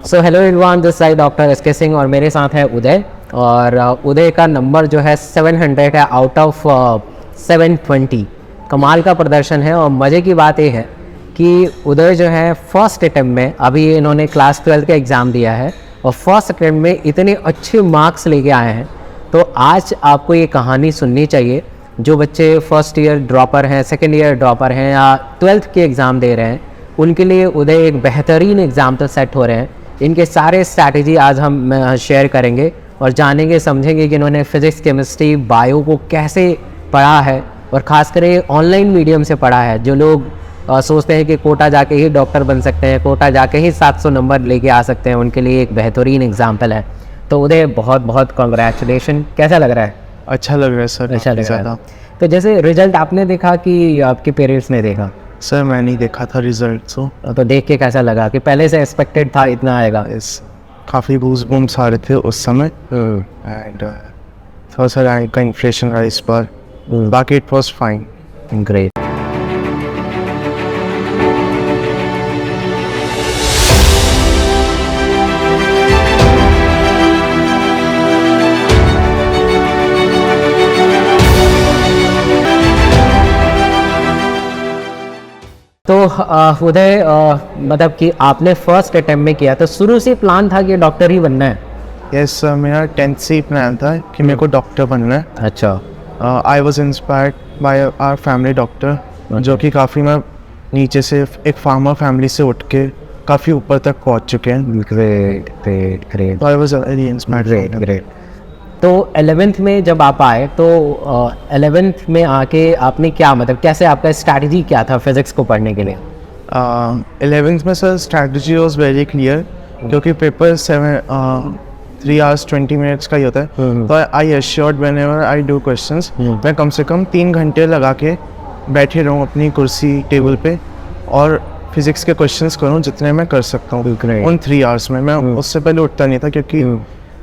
So hello everyone, this side doctor S के सिंह और मेरे साथ है उदय। और उदय का नंबर जो है 700 है आउट ऑफ 720। कमाल का प्रदर्शन है। और मज़े की बात ये है कि उदय जो है फर्स्ट अटैम्प्ट में, अभी इन्होंने क्लास 12 का एग्ज़ाम दिया है और फर्स्ट अटैम्प्ट में इतने अच्छे मार्क्स लेके आए हैं। तो आज आपको ये कहानी सुननी चाहिए। जो बच्चे फर्स्ट ईयर ड्रॉपर हैं, सेकेंड ईयर ड्रॉपर हैं या 12th के एग्ज़ाम दे रहे हैं, उनके लिए उदय एक बेहतरीन एग्ज़ाम सेट हो रहे हैं। इनके सारे स्ट्रैटेजी आज हम शेयर करेंगे और जानेंगे समझेंगे कि इन्होंने फिज़िक्स, केमिस्ट्री, बायो को कैसे पढ़ा है और ख़ासकर ऑनलाइन मीडियम से पढ़ा है। जो लोग सोचते हैं कि कोटा जाके ही डॉक्टर बन सकते हैं, कोटा जाके ही 700 नंबर लेके आ सकते हैं, उनके लिए एक बेहतरीन एग्जाम्पल है। तो उदय बहुत बहुत कॉन्ग्रेचुलेशन। कैसा लग रहा है? अच्छा लग रहा है सर। अच्छा लग रहा है। तो जैसे रिजल्ट आपने देखा कि आपके पेरेंट्स ने देखा? सर मैंने ही देखा था रिजल्ट। तो देख के कैसा लगा कि पहले से एक्सपेक्टेड था इतना आएगा? काफ़ी बूस्ट बूम्स आ रहे थे उस समय एंड थोड़ा सा रैंक का इन्फ्लेशन रहा इस बार, बाकी इट वॉज फाइन। ग्रेट। तो उदय, मतलब कि आपने फर्स्ट अटेम्प्ट में किया तो शुरू से प्लान था कि डॉक्टर ही बनना है? यस सर, मेरा 10th से ही प्लान था कि मेरे को डॉक्टर बनना है। अच्छा। I was inspired by our family doctor, जो कि काफ़ी मैं नीचे से एक फार्मर फैमिली से उठ के काफ़ी ऊपर तक पहुंच चुके हैं। Great great great. I was very inspired. Great great. तो 11th में जब आप आए तो 11th में आके आपने क्या, मतलब कैसे, आपका स्ट्रैटेजी क्या था फिज़िक्स को पढ़ने के लिए? 11th में sir strategy was very clear, क्योंकि पेपर 3 hours 20 minutes का ही होता है। तो I assured whenever I do questions, मैं कम से कम 3 घंटे लगा के बैठे रहूँ अपनी कुर्सी टेबल पे और फिज़िक्स के क्वेश्चंस करूँ जितने मैं कर सकता हूँ उन 3 hours में। मैं उससे पहले उठता नहीं था, क्योंकि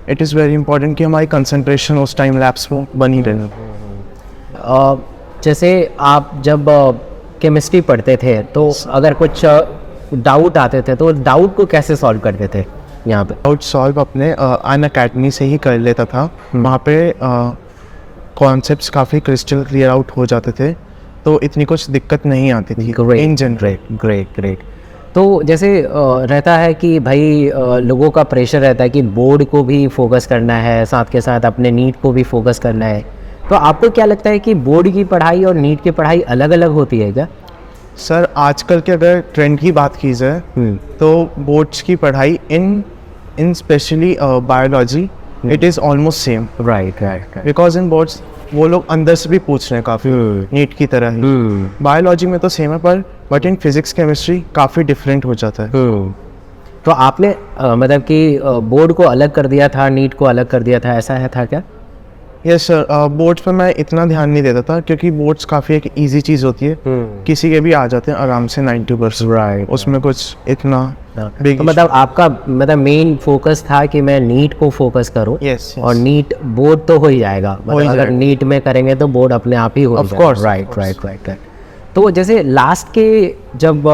इट इज़ वेरी इंपॉर्टेंट कि हमारी कंसंट्रेशन उस टाइम लैप्स में बनी रहे। जैसे आप जब केमिस्ट्री पढ़ते थे तो अगर कुछ डाउट आते थे तो डाउट को कैसे सॉल्व करते थे यहाँ पे? डाउट सॉल्व अपने अनअकैडमी से ही कर लेता था। वहाँ पे कॉन्सेप्ट्स काफ़ी क्रिस्टल क्लियर आउट हो जाते थे, तो इतनी कुछ दिक्कत नहीं आती थी इन जनरल। Great great. तो जैसे रहता है कि भाई लोगों का प्रेशर रहता है कि बोर्ड को भी फोकस करना है, साथ के साथ अपने नीट को भी फोकस करना है। तो आपको क्या लगता है कि बोर्ड की पढ़ाई और नीट की पढ़ाई अलग अलग होती है क्या? सर आजकल के अगर ट्रेंड की बात की जाए तो बोर्ड्स की पढ़ाई in specially biology it is almost same. Right right. Because in boards वो लोग अंदर से भी पूछ रहे हैं काफ़ी नीट की तरह ही। बायोलॉजी में तो सेम है, पर बट इन फिजिक्स केमिस्ट्री काफ़ी डिफरेंट हो जाता है। तो आपने मतलब कि बोर्ड को अलग कर दिया था, नीट को अलग कर दिया था, ऐसा है था क्या? यस सर, बोर्ड्स पर मैं इतना ध्यान नहीं देता था, क्योंकि बोर्ड्स काफ़ी एक इजी चीज़ होती है, किसी के भी आ जाते हैं आराम से 90%। राइट। उसमें कुछ इतना बिग तो मतलब आपका मतलब मेन फोकस था कि मैं नीट को फोकस करूं। यस। और नीट बोर्ड तो हो ही जाएगा, मतलब अगर नीट में करेंगे तो बोर्ड अपने आप ही हो जाएगा। Of course. Right right right right. तो जैसे लास्ट के जब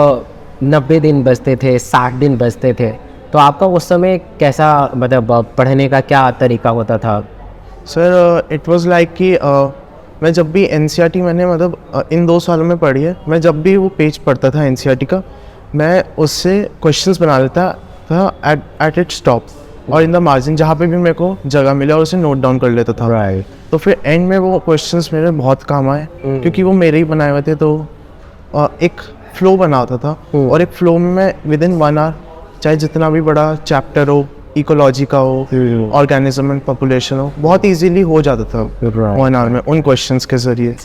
90 दिन बचते थे, 60 दिन बचते थे, तो आपका उस समय कैसा, मतलब पढ़ने का क्या तरीका होता था? सर इट वाज लाइक कि मैं जब भी एनसीईआरटी मैंने मतलब इन 2 सालों में पढ़ी है, मैं जब भी वो पेज पढ़ता था एनसीईआरटी का, मैं उससे क्वेश्चंस बना लेता था एट इट स्टॉप, और इन द मार्जिन जहाँ पे भी मेरे को जगह मिला और उसे नोट डाउन कर लेता था। राइट। तो फिर एंड में वो क्वेश्चंस मेरे बहुत काम आए, क्योंकि वो मेरे ही बनाए हुए थे। तो एक फ्लो बना होता था, और एक फ्लो में मैं विद इन 1 hour, चाहे जितना भी बड़ा चैप्टर हो, इकोलॉजी का हो, ऑर्गेनिज्म एंड पॉपुलेशन हो, बहुत इजीली हो जाता था 1 hour में उन क्वेश्चंस के जरिए।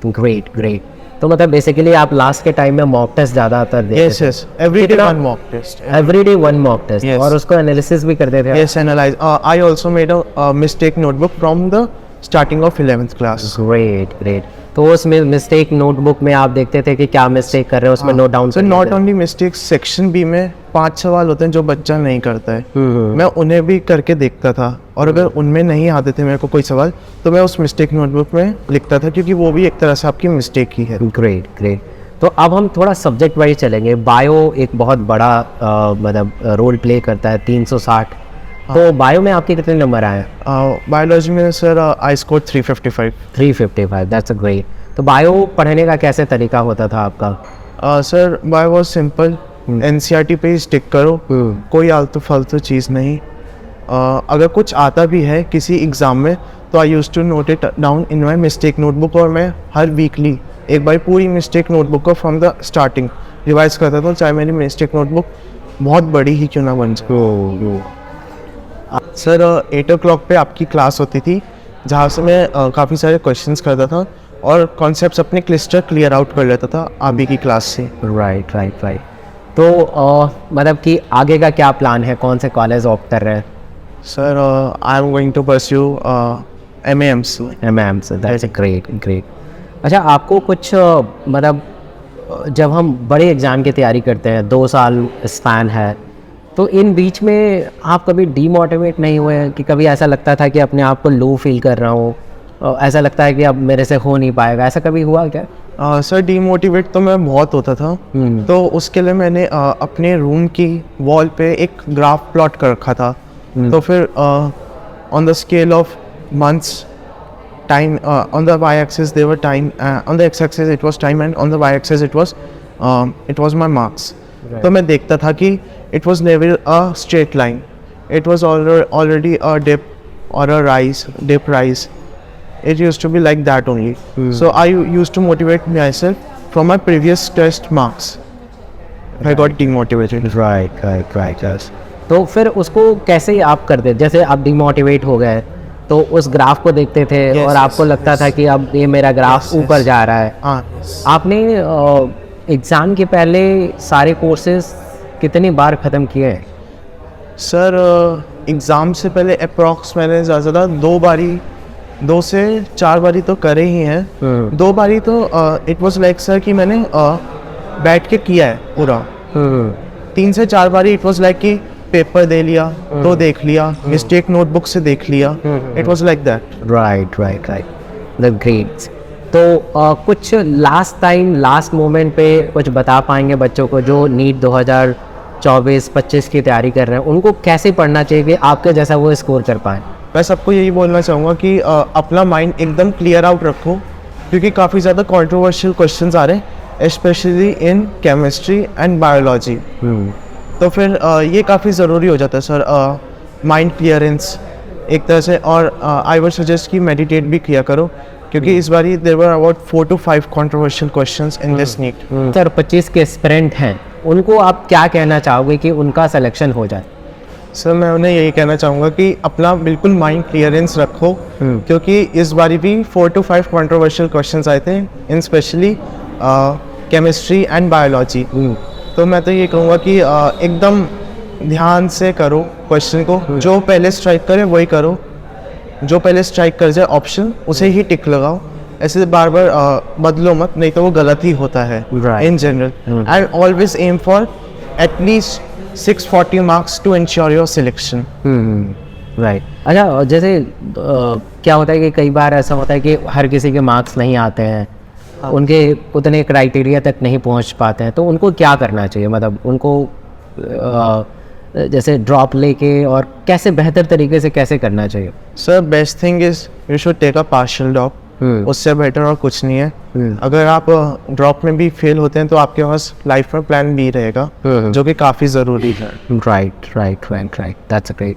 Great great. तो मतलब बेसिकली आप लास्ट के टाइम में मॉक टेस्ट ज़्यादातर देते थे? Yes yes, everyday 1 mock test. Everyday 1 mock test. और उसको एनालिसिस भी करते थे? Yes, analyse. I also made a mistake notebook from the starting of 11th class. Great great. तो उस मिस्टेक नोटबुक में आप देखते थे कि क्या मिस्टेक कर रहे हो, उसमें note down? Sir not only mistakes, section B में 5 सवाल होते हैं जो बच्चा नहीं करता है, मैं उन्हें भी करके देखता था, और अगर उनमें नहीं आते थे मेरे को कोई सवाल, तो मैं उस मिस्टेक नोटबुक में लिखता था, क्योंकि वो भी एक तरह से आपकी मिस्टेक ही है। Great great. तो अब हम थोड़ा सब्जेक्ट वाइज चलेंगे। बायो एक बहुत बड़ा मतलब रोल प्ले करता है, 360। तो बायो में आपके कितने नंबर आए हैं? बायोलॉजी में sir I score 355। 355, that's a great. तो बायो पढ़ने का कैसे तरीका होता था आपका? Sir bio was simple, NCERT पे ही स्टिक करो, कोई आलतू फालतू चीज़ नहीं। अगर कुछ आता भी है किसी एग्ज़ाम में तो I use to note it down in my mistake notebook, और मैं हर वीकली एक बार पूरी मिस्टेक नोटबुक को फ्रॉम द स्टार्टिंग रिवाइज करता था, चाहे मेरी मिस्टेक नोटबुक बहुत बड़ी ही क्यों ना बन जाए। सर 8 o'clock पे आपकी क्लास होती थी, जहाँ से मैं काफ़ी सारे क्वेश्चंस करता था और कॉन्सेप्ट्स अपने क्लिस्टर क्लियर आउट कर लेता था अभी की क्लास से। राइट। तो मतलब कि आगे का क्या प्लान है, कौन से कॉलेज ऑप्ट कर रहे हैं? Sir I am going to pursue MAMs। That's great. अच्छा, आपको कुछ मतलब जब हम बड़े एग्ज़ाम की तैयारी करते हैं, 2 साल स्पैन है, तो इन बीच में आप कभी डीमोटिवेट नहीं हुए हैं कि कभी ऐसा लगता था कि अपने आप को लो फील कर रहा हूँ, ऐसा लगता है कि अब मेरे से हो नहीं पाएगा, ऐसा कभी हुआ क्या? सर डीमोटिवेट तो मैं बहुत होता था, तो उसके लिए मैंने अपने रूम की वॉल पे एक ग्राफ प्लॉट कर रखा था। तो फिर on the scale of months time, on the Y axis they were time, on the X axis it was time and on the Y axis it was my marks. तो मैं देखता था कि it was never a straight line, it was already a dip और a rise, dip rise. It used to be like that only. So I used to motivate myself from my previous test marks. I got demotivated. Right. तो फिर उसको कैसे आप करते? जैसे आप demotivate हो गए तो उस ग्राफ को देखते थे और आपको लगता था कि अब ये मेरा ग्राफ ऊपर जा रहा है। हाँ। आपने एग्ज़ाम के पहले सारे कोर्सेज कितनी बार ख़त्म किए हैं? सर एग्ज़ाम से अप्रोक्स मैंने ज़्यादा 2 से 4 बारी तो करे ही हैं। 2 बारी तो इट वाज लाइक सर कि मैंने बैठ के किया है पूरा। 3 से 4 बारी इट वाज लाइक कि पेपर दे लिया तो देख लिया, मिस्टेक नोटबुक से देख लिया। It was like that. Right. The great. तो कुछ लास्ट मोमेंट पे कुछ बता पाएंगे बच्चों को जो नीट 2024-25 की तैयारी कर रहे हैं, उनको कैसे पढ़ना चाहिए कि आपके जैसा वो स्कोर कर पाएँ? मैं सबको यही बोलना चाहूँगा कि अपना माइंड एकदम क्लियर आउट रखो, क्योंकि काफ़ी ज़्यादा कंट्रोवर्शियल क्वेश्चंस आ रहे हैं, specially in chemistry and biology. तो फिर ये काफ़ी ज़रूरी हो जाता है सर, माइंड क्लियरेंस एक तरह से। और आई वुड सजेस्ट कि मेडिटेट भी किया करो, क्योंकि इस बारी there were about 4 to 5 controversial questions in this NEET. Sir 25 के एस्पिरेंट हैं, उनको आप क्या कहना चाहोगे कि उनका सिलेक्शन हो जाए? सर मैं उन्हें यही कहना चाहूँगा कि अपना बिल्कुल माइंड क्लियरेंस रखो, क्योंकि इस बारी भी 4 to 5 कंट्रोवर्शियल क्वेश्चंस आए थे, इन स्पेशली केमिस्ट्री एंड बायोलॉजी। तो मैं तो ये कहूँगा कि एकदम ध्यान से करो क्वेश्चन को, जो पहले स्ट्राइक करे वही करो, जो पहले स्ट्राइक कर जाए ऑप्शन उसे ही टिक लगाओ, ऐसे बार बार बदलो मत, नहीं तो वो गलत ही होता है in general. I always aim for at least 640 marks to ensure your selection. Right. अच्छा, जैसे क्या होता है कि कई बार ऐसा होता है कि हर किसी के मार्क्स नहीं आते हैं, उनके उतने क्राइटेरिया तक नहीं पहुंच पाते हैं, तो उनको क्या करना चाहिए? मतलब उनको जैसे ड्रॉप लेके और कैसे बेहतर तरीके से कैसे करना चाहिए? Sir best thing is you should take a partial drop, उससे बेटर और कुछ नहीं है। अगर आप ड्रॉप में भी फेल होते हैं तो आपके पास लाइफ में प्लान बी रहेगा, जो कि काफ़ी ज़रूरी है। राइट। That's great.